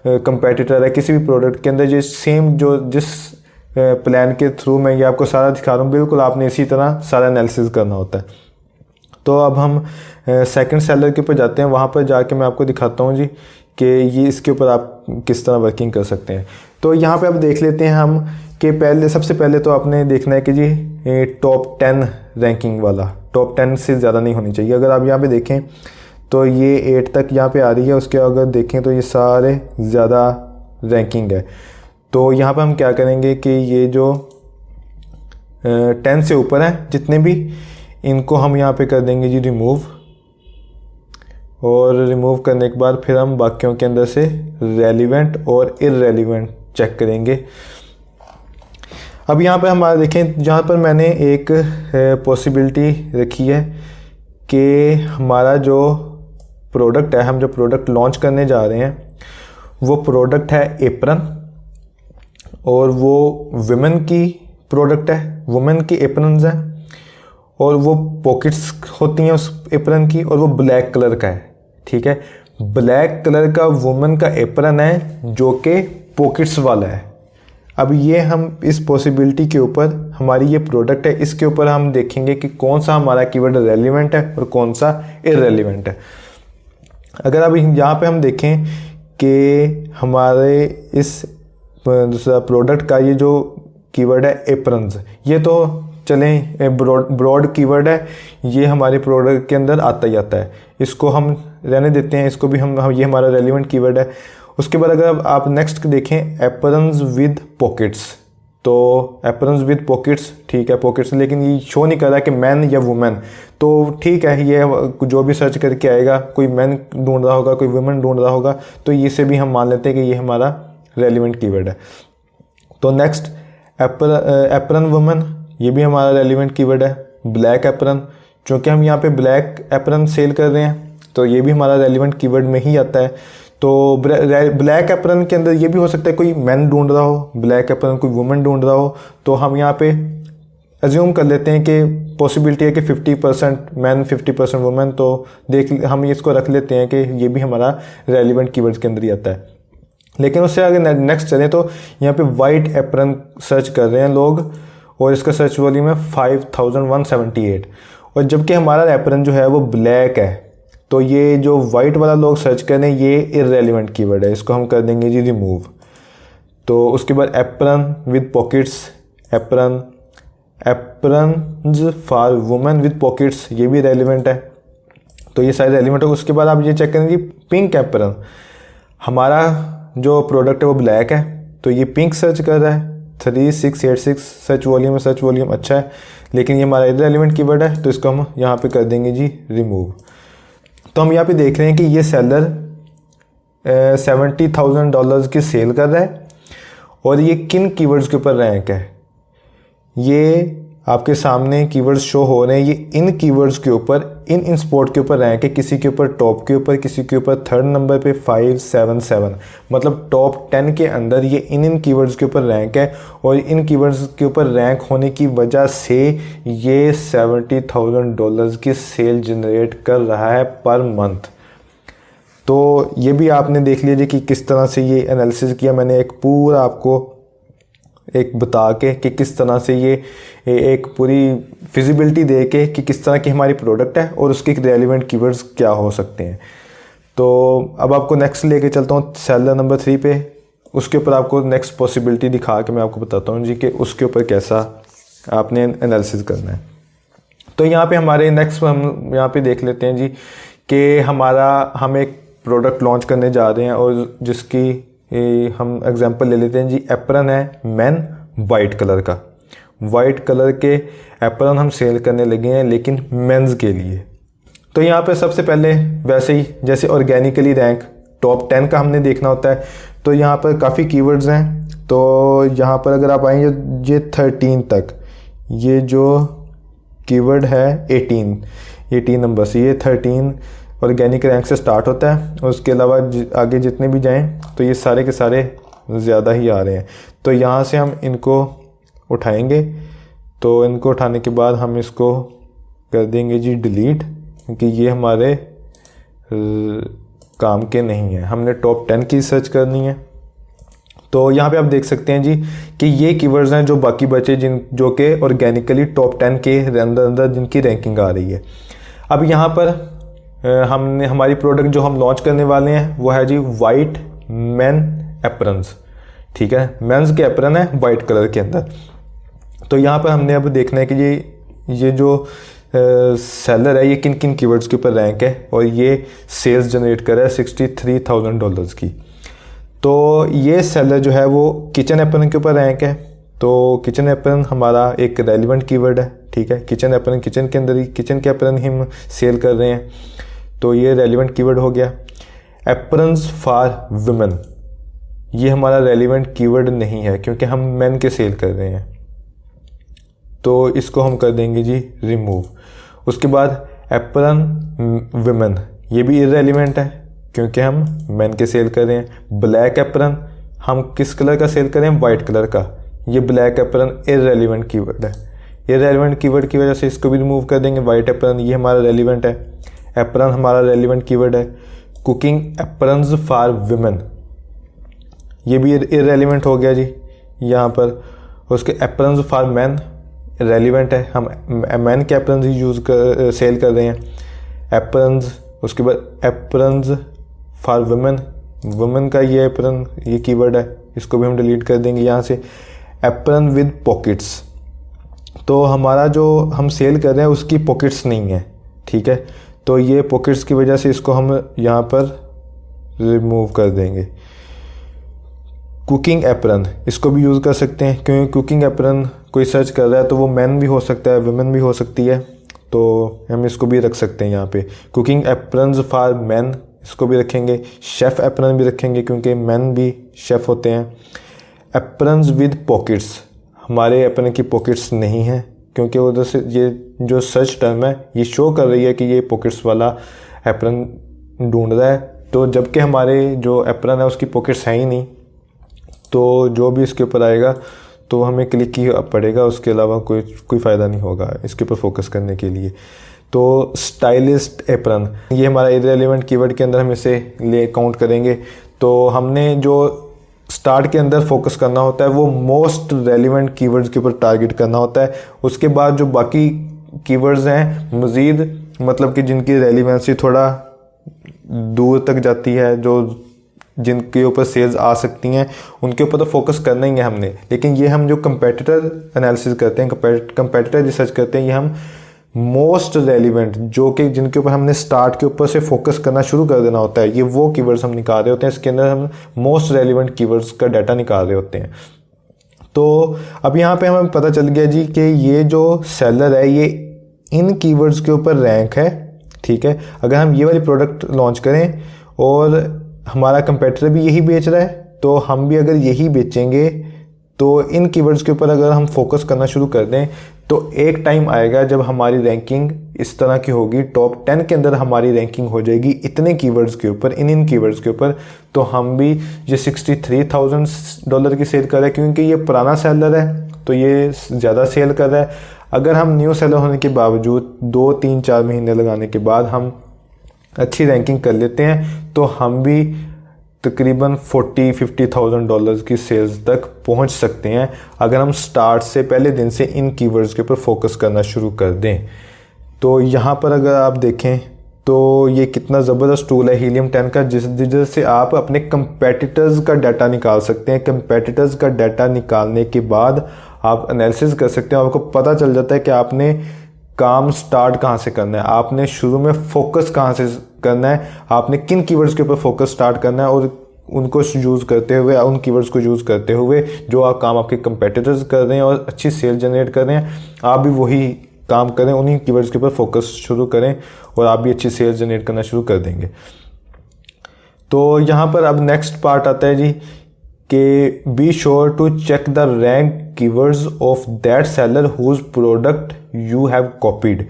कंपेटिटर है, किसी भी प्रोडक्ट के अंदर ये सेम जो जिस प्लान के थ्रू मैं ये आपको सारा दिखा रहा हूँ, बिल्कुल आपने इसी तरह सारा एनालिसिस करना होता है। तो अब हम सेकंड सेलर के ऊपर जाते हैं। वहाँ पर जाके मैं आपको दिखाता हूँ जी कि ये इसके ऊपर आप किस तरह वर्किंग कर सकते हैं। तो यहाँ पे अब देख लेते हैं हम कि सबसे पहले तो आपने देखना है कि जी टॉप 10 रैंकिंग वाला, टॉप 10 से ज़्यादा नहीं होनी चाहिए। अगर आप यहाँ पे देखें तो ये 8 तक यहाँ पे आ रही है, उसके अगर देखें तो ये सारे ज़्यादा रैंकिंग है। तो यहाँ पर हम क्या करेंगे कि ये जो 10 से ऊपर हैं जितने भी, इनको हम यहाँ पे कर देंगे जी रिमूव, और रिमूव करने के बाद फिर हम बाकियों के अंदर से रेलिवेंट और इररेलिवेंट चेक करेंगे। अब यहाँ पे हमारा देखें, जहाँ पर मैंने एक पॉसिबिलिटी रखी है कि हमारा जो प्रोडक्ट है, हम जो प्रोडक्ट लॉन्च करने जा रहे हैं वो प्रोडक्ट है एप्रन, और वो वुमेन की प्रोडक्ट है, वुमेन की एप्रन्स हैं और वो पॉकेट्स होती हैं उस एप्रन की, और वो ब्लैक कलर का है। ठीक है, ब्लैक कलर का वुमेन का एप्रन है जो कि पॉकेट्स वाला है। अब ये हम इस पॉसिबिलिटी के ऊपर, हमारी ये प्रोडक्ट है, इसके ऊपर हम देखेंगे कि कौन सा हमारा कीवर्ड रेलिवेंट है और कौन सा इररेलिवेंट है। अगर अब यहाँ पे हम देखें कि हमारे इस दूसरा प्रोडक्ट का ये जो कीवर्ड है एप्रन्स, ये तो चलें ब्रॉड कीवर्ड है, ये हमारे प्रोडक्ट के अंदर आता ही आता है, इसको हम रहने देते हैं, इसको भी हम ये हमारा रेलिवेंट कीवर्ड है। उसके बाद अगर आप नेक्स्ट देखें एप्रन्स विद पॉकेट्स, तो एप्रन्स विद पॉकेट्स, ठीक है पॉकेट्स, लेकिन ये शो नहीं कर रहा कि मैन या वुमेन। तो ठीक है, ये जो भी सर्च करके आएगा, कोई मैन ढूंढ रहा होगा, कोई वुमेन ढूंढ रहा होगा, तो इसे भी हम मान लेते हैं कि ये हमारा रेलिवेंट कीवर्ड है। तो नेक्स्ट एप्रन वुमेन, ये भी हमारा रेलिवेंट कीवर्ड है। ब्लैक एप्रन, चूँकि हम यहाँ पे ब्लैक एप्रन सेल कर रहे हैं तो ये भी हमारा रेलिवेंट कीवर्ड में ही आता है। तो ब्लैक एप्रन के अंदर ये भी हो सकता है कोई मैन ढूंढ रहा हो, ब्लैक एप्रन कोई वुमेन ढूंढ रहा हो, तो हम यहाँ पे अज्यूम कर लेते हैं कि पॉसिबिलिटी है कि 50% मैन 50% वुमेन, तो हम इसको रख लेते हैं कि ये भी हमारा रेलिवेंट कीवर्ड्स के अंदर ही आता है। लेकिन उससे आगे नेक्स्ट चलें तो यहाँ पे वाइट एप्रन सर्च कर रहे हैं लोग और इसका सर्च वॉल्यूम है 5178, और जबकि हमारा एप्रन जो है वो ब्लैक है, तो ये जो वाइट वाला लोग सर्च कर रहे हैं ये इररेलेवेंट कीवर्ड है, इसको हम कर देंगे जी रिमूव। तो उसके बाद apron with pockets, aprons for women with pockets, ये भी रेलिवेंट है, तो ये सारे रेलिवेंट है। उसके बाद आप ये चेक करें जी पिंक एप्रन, हमारा जो प्रोडक्ट है वो ब्लैक है, तो ये पिंक सर्च कर रहा है 3686 सर्च वॉल्यूम अच्छा है, लेकिन ये हमारा इररेलेवेंट कीवर्ड है, तो इसको हम यहाँ पे कर देंगे जी रिमूव। तो हम यहाँ पे देख रहे हैं कि ये सेलर $70,000 की सेल कर रहा है और ये किन कीवर्ड्स के ऊपर रैंक है, ये आपके सामने कीवर्ड्स शो हो रहे हैं। ये इन कीवर्ड्स के ऊपर, इन स्पॉट के ऊपर रैंक है, किसी के ऊपर टॉप के ऊपर, किसी के ऊपर थर्ड नंबर पे 577, मतलब टॉप 10 के अंदर ये इन कीवर्ड्स के ऊपर रैंक है, और इन कीवर्ड्स के ऊपर रैंक होने की वजह से ये $70,000 की सेल जनरेट कर रहा है पर मंथ। तो ये भी आपने देख लीजिए कि किस तरह से ये एनालिसिस किया मैंने, एक पूरा आपको एक बता के कि किस तरह से ये एक पूरी फिजिबिलिटी दे के कि किस तरह की हमारी प्रोडक्ट है और उसके रेलिवेंट कीवर्ड्स क्या हो सकते हैं। तो अब आपको नेक्स्ट लेके चलता हूँ सेलर नंबर 3 पे, उसके ऊपर आपको नेक्स्ट पॉसिबिलिटी दिखा के मैं आपको बताता हूँ जी कि उसके ऊपर कैसा आपने एनालिसिस करना है। तो यहाँ पे हमारे नेक्स्ट हम यहाँ पे देख लेते हैं जी कि हम एक प्रोडक्ट लॉन्च करने जा रहे हैं और जिसकी हम एग्जांपल ले लेते हैं जी, एप्रन है मैन वाइट कलर का, वाइट कलर के एप्रन हम सेल करने लगे हैं लेकिन मेंस के लिए। तो यहाँ पे सबसे पहले वैसे ही जैसे ऑर्गेनिकली रैंक टॉप 10 का हमने देखना होता है, तो यहाँ पर काफ़ी कीवर्ड्स हैं। तो यहाँ पर अगर आप आएंगे ये 13 तक, ये जो कीवर्ड है 18 नंबर से, ये 13 ऑर्गेनिक रैंक से स्टार्ट होता है, और उसके अलावा आगे जितने भी जाएं तो ये सारे के सारे ज़्यादा ही आ रहे हैं। तो यहाँ से हम इनको उठाएंगे, तो इनको उठाने के बाद हम इसको कर देंगे जी डिलीट, क्योंकि ये हमारे काम के नहीं है, हमने टॉप 10 की सर्च करनी है। तो यहाँ पे आप देख सकते हैं जी कि ये कीवर्ड्स हैं जो बाकी बचे जो कि ऑर्गेनिकली टॉप 10 के अंदर जिनकी रैंकिंग आ रही है। अब यहाँ पर हमने हमारी प्रोडक्ट जो हम लॉन्च करने वाले हैं वो है जी वाइट मैन एप्रन्स, ठीक है, मेंस के एप्रन है वाइट कलर के अंदर। तो यहाँ पर हमने अब देखना है कि ये जो सेलर है ये किन किन कीवर्ड्स के ऊपर रैंक है और ये सेल्स जनरेट कर रहा है $63,000 की। तो ये सेलर जो है वो किचन एप्रन के ऊपर रैंक है, तो किचन एप्रन हमारा एक रेलिवेंट कीवर्ड है, ठीक है, किचन एप्रन, किचन के अंदर ही किचन के एप्रन ही हम सेल कर रहे हैं, तो ये रेलिवेंट कीवर्ड हो गया। एप्रन्स फॉर वुमेन, ये हमारा रेलिवेंट कीवर्ड नहीं है क्योंकि हम मेन के सेल कर रहे हैं, तो इसको हम कर देंगे जी रिमूव। उसके बाद एप्रन वुमेन, ये भी इररेलेवेंट है क्योंकि हम मेन के सेल कर रहे हैं। ब्लैक एप्रन, हम किस कलर का सेल कर रहे हैं, वाइट कलर का, ये ब्लैक एप्रन इररेलेवेंट कीवर्ड है, इररेलेवेंट कीवर्ड की वजह से इसको भी रिमूव कर देंगे। वाइट एप्रन ये हमारा रेलिवेंट है, एप्रन हमारा रेलिवेंट कीवर्ड है। कुकिंग एप्रन्स फॉर वुमेन, ये भी इररेलेवेंट हो गया जी यहाँ पर। उसके एप्रन्स फॉर मैन रेलिवेंट है, हम मैन के एप्रन्स ही सेल कर रहे हैं। एप्रन्स, उसके बाद एप्रन्स फॉर वुमेन, वुमेन का ये एप्रन ये कीवर्ड है, इसको भी हम डिलीट कर देंगे यहाँ से। एप्रन विद पॉकेट्स, तो हमारा जो हम सेल कर रहे हैं उसकी पॉकेट्स नहीं है, ठीक है, तो ये पॉकेट्स की वजह से इसको हम यहाँ पर रिमूव कर देंगे। कुकिंग एप्रन, इसको भी यूज़ कर सकते हैं क्योंकि कुकिंग एप्रन कोई सर्च कर रहा है तो वो मैन भी हो सकता है, वुमेन भी हो सकती है, तो हम इसको भी रख सकते हैं यहाँ पे। कुकिंग एप्रन्स फॉर मैन, इसको भी रखेंगे। शेफ़ एप्रन भी रखेंगे क्योंकि मैन भी शेफ़ होते हैं। एप्रन्स विद पॉकेट्स, हमारे एप्रन की पॉकेट्स नहीं हैं क्योंकि उधर से ये जो सर्च टर्म है ये शो कर रही है कि ये पॉकेट्स वाला एप्रन ढूंढ रहा है, तो जबकि हमारे जो एप्रन है उसकी पॉकेट्स हैं ही नहीं, तो जो भी इसके ऊपर आएगा तो हमें क्लिक ही पड़ेगा, उसके अलावा कोई फ़ायदा नहीं होगा इसके ऊपर फोकस करने के लिए। तो स्टाइलिस्ट एप्रन, ये हमारा इररिलेवेंट कीवर्ड के अंदर हम इसे ले काउंट करेंगे। तो हमने जो स्टार्ट के अंदर फोकस करना होता है वो मोस्ट रेलिवेंट कीवर्ड्स के ऊपर टारगेट करना होता है। उसके बाद जो बाकी कीवर्ड्स हैं मज़ीद, मतलब कि जिनकी रेलिवेंसी थोड़ा दूर तक जाती है, जो जिनके ऊपर सेल्स आ सकती हैं, उनके ऊपर तो फोकस करना ही है हमने। लेकिन ये हम जो कंपेटिटर एनालिसिस करते हैं, कंपेटिटर रिसर्च करते हैं, ये हम मोस्ट रेलिवेंट जो कि जिनके ऊपर हमने स्टार्ट के ऊपर से फोकस करना शुरू कर देना होता है, ये वो कीवर्ड्स हम निकाल रहे होते हैं। इसके अंदर हम मोस्ट रेलिवेंट कीवर्ड्स का डाटा निकाल रहे होते हैं। तो अब यहाँ पे हमें पता चल गया जी कि ये जो सेलर है ये इन कीवर्ड्स के ऊपर रैंक है, ठीक है। अगर हम ये वाली प्रोडक्ट लॉन्च करें और हमारा कंपेटिटर भी यही बेच रहा है, तो हम भी अगर यही बेचेंगे तो इन कीवर्ड्स के ऊपर अगर हम फोकस करना शुरू कर दें तो एक टाइम आएगा जब हमारी रैंकिंग इस तरह की होगी, टॉप 10 के अंदर हमारी रैंकिंग हो जाएगी इतने कीवर्ड्स के ऊपर, इन कीवर्ड्स के ऊपर। तो हम भी ये $63,000 की सेल कर रहे हैं क्योंकि ये पुराना सेलर है तो ये ज़्यादा सेल कर रहा है। अगर हम न्यू सेलर होने के बावजूद 2, 3, 4 महीने लगाने के बाद हम अच्छी रैंकिंग कर लेते हैं तो हम भी तकरीबन $40,000-50,000 की सेल्स तक पहुंच सकते हैं अगर हम स्टार्ट से पहले दिन से इन कीवर्ड्स के ऊपर फोकस करना शुरू कर दें। तो यहाँ पर अगर आप देखें तो ये कितना ज़बरदस्त टूल है हीलियम 10 का, जिससे आप अपने कंपेटिटर्स का डाटा निकाल सकते हैं। कंपेटिटर्स का डाटा निकालने के बाद आप एनालिसिस कर सकते हैं, आपको पता चल जाता है कि आपने काम स्टार्ट कहाँ से करना है, आपने शुरू में फोकस कहाँ से करना है, आपने किन कीवर्ड्स के ऊपर फोकस स्टार्ट करना है और उनको यूज़ करते हुए, उन कीवर्ड्स को यूज़ करते हुए जो आप काम आपके कंपेटिटर्स कर रहे हैं और अच्छी सेल जनरेट कर रहे हैं, आप भी वही काम करें, उन्हीं कीवर्ड्स के ऊपर फोकस शुरू करें और आप भी अच्छी सेल जनरेट करना शुरू कर देंगे। तो यहाँ पर अब नेक्स्ट पार्ट आता है जी कि be sure to check the rank keywords of that seller whose product you have copied.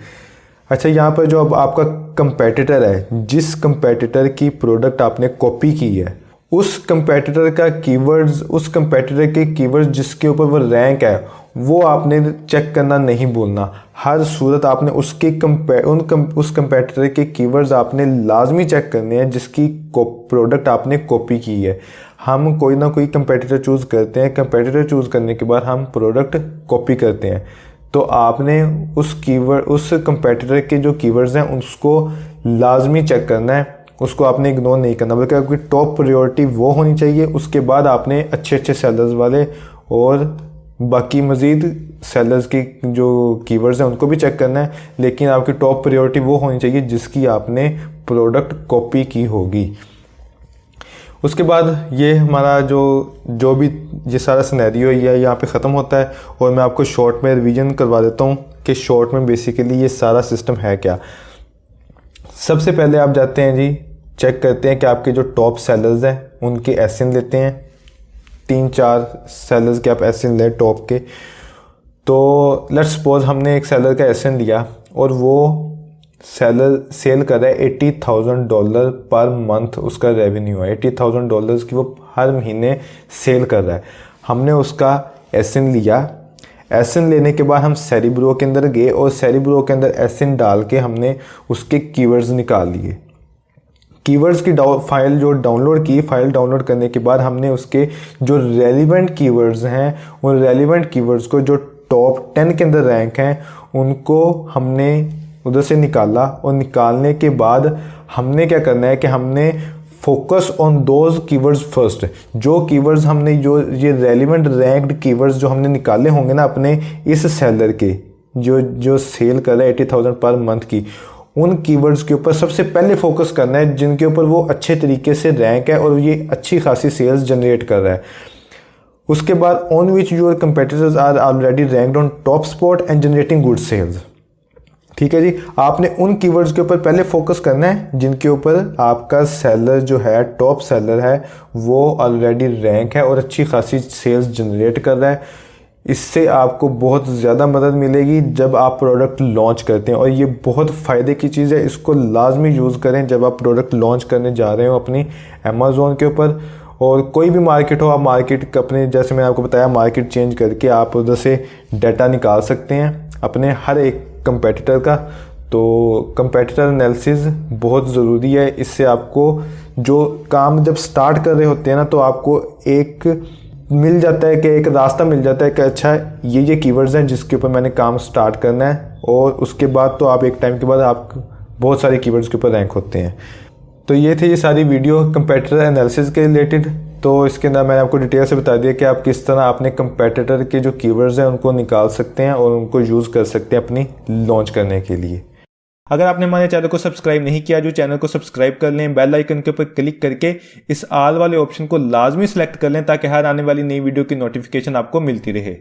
अच्छा, यहाँ पर जो अब आपका कंपेटिटर है, जिस कंपेटिटर की प्रोडक्ट आपने कॉपी की है, उस कंपेटिटर का कीवर्ड्स, उस कंपेटिटर के कीवर्ड्स जिसके ऊपर वो रैंक है वो आपने चेक करना नहीं भूलना। हर सूरत आपने उसके उस कंपेटिटर के कीवर्ड्स आपने लाजमी चेक करने हैं जिसकी प्रोडक्ट आपने कॉपी की है। हम कोई ना कोई कंपेटिटर चूज़ करते हैं, कंपेटिटर चूज़ करने के बाद हम प्रोडक्ट कॉपी करते हैं, तो आपने उस कंपेटिटर के जो कीवर्ड्स हैं उसको लाजमी चेक करना है, उसको आपने इग्नोर नहीं करना, बल्कि आपकी टॉप प्रायोरिटी वो होनी चाहिए। उसके बाद आपने अच्छे अच्छे सेलर्स वाले और बाकी मज़ीद सेलर्स की जो कीवर्ड्स हैं उनको भी चेक करना है, लेकिन आपकी टॉप प्रायोरिटी वो होनी चाहिए जिसकी आपने प्रोडक्ट कॉपी की होगी। उसके बाद ये हमारा जो भी ये सारा सिनेरियो है यहाँ पे ख़त्म होता है और मैं आपको शॉर्ट में रिवीजन करवा देता हूँ कि शॉर्ट में बेसिकली ये सारा सिस्टम है क्या। सबसे पहले आप जाते हैं जी, चेक करते हैं कि आपके जो टॉप सेलर्स हैं उनके एसएन लेते हैं, 3-4 सेलर्स के आप एसएन लें टॉप के। तो लेट्स सपोज हमने एक सेलर का एसएन लिया और वो सेलर सेल कर रहा है $80,000 पर मंथ, उसका रेवेन्यू है $80,000 की, वो हर महीने सेल कर रहा है। हमने उसका एसएन लिया, एसएन लेने के बाद हम सेरिब्रो के अंदर गए और सेरिब्रो के अंदर एसएन डाल के हमने उसके कीवर्ड्स निकाल लिए। कीवर्ड्स की फाइल जो डाउनलोड की, फाइल डाउनलोड करने के बाद हमने उसके जो रेलिवेंट कीवर्ड्स हैं उन रेलिवेंट कीवर्ड्स को जो टॉप 10 के अंदर रैंक हैं उनको हमने उधर से निकाला और निकालने के बाद हमने क्या करना है कि हमने focus on those keywords first. जो कीवर्ड्स हमने जो ये रेलिवेंट रैंक्ड कीवर्ड्स जो हमने निकाले होंगे ना अपने इस सेलर के जो सेल कर रहा है 80,000 पर मंथ की, उन कीवर्ड्स के ऊपर सबसे पहले फोकस करना है जिनके ऊपर वो अच्छे तरीके से रैंक है और ये अच्छी खासी सेल्स जनरेट कर रहा है। उसके बाद on which your competitors are already ranked on top spot and generating good sales. ठीक है जी, आपने उन कीवर्ड्स के ऊपर पहले फोकस करना है जिनके ऊपर आपका सेलर जो है, टॉप सेलर है, वो ऑलरेडी रैंक है और अच्छी खासी सेल्स जनरेट कर रहा है। इससे आपको बहुत ज़्यादा मदद मिलेगी जब आप प्रोडक्ट लॉन्च करते हैं, और ये बहुत फ़ायदे की चीज़ है। इसको लाजमी यूज़ करें जब आप प्रोडक्ट लॉन्च करने जा रहे हो अपनी अमेज़ोन के ऊपर। और कोई भी मार्केट हो, आप मार्केट अपने, जैसे मैंने आपको बताया, मार्केट चेंज करके आप उधर से डाटा निकाल सकते हैं अपने हर एक कंपेटिटर का। तो कंपेटिटर एनालिसिस बहुत ज़रूरी है। इससे आपको जो काम जब स्टार्ट कर रहे होते हैं ना, तो आपको एक मिल जाता है कि एक रास्ता मिल जाता है कि अच्छा ये कीवर्ड्स हैं जिसके ऊपर मैंने काम स्टार्ट करना है, और उसके बाद तो आप एक टाइम के बाद आप बहुत सारे कीवर्ड्स के ऊपर रैंक होते हैं। तो ये थी ये सारी वीडियो कंपेटिटर एनालिसिस के रिलेटेड। तो इसके अंदर मैंने आपको डिटेल से बता दिया कि आप किस तरह अपने कंपेटिटर के जो कीवर्ड्स हैं उनको निकाल सकते हैं और उनको यूज़ कर सकते हैं अपनी लॉन्च करने के लिए। अगर आपने हमारे चैनल को सब्सक्राइब नहीं किया, जो चैनल को सब्सक्राइब कर लें, बेल आइकन के ऊपर क्लिक करके इस ऑल वाले ऑप्शन को लाजमी सेलेक्ट कर लें ताकि हर आने वाली नई वीडियो की नोटिफिकेशन आपको मिलती रहे।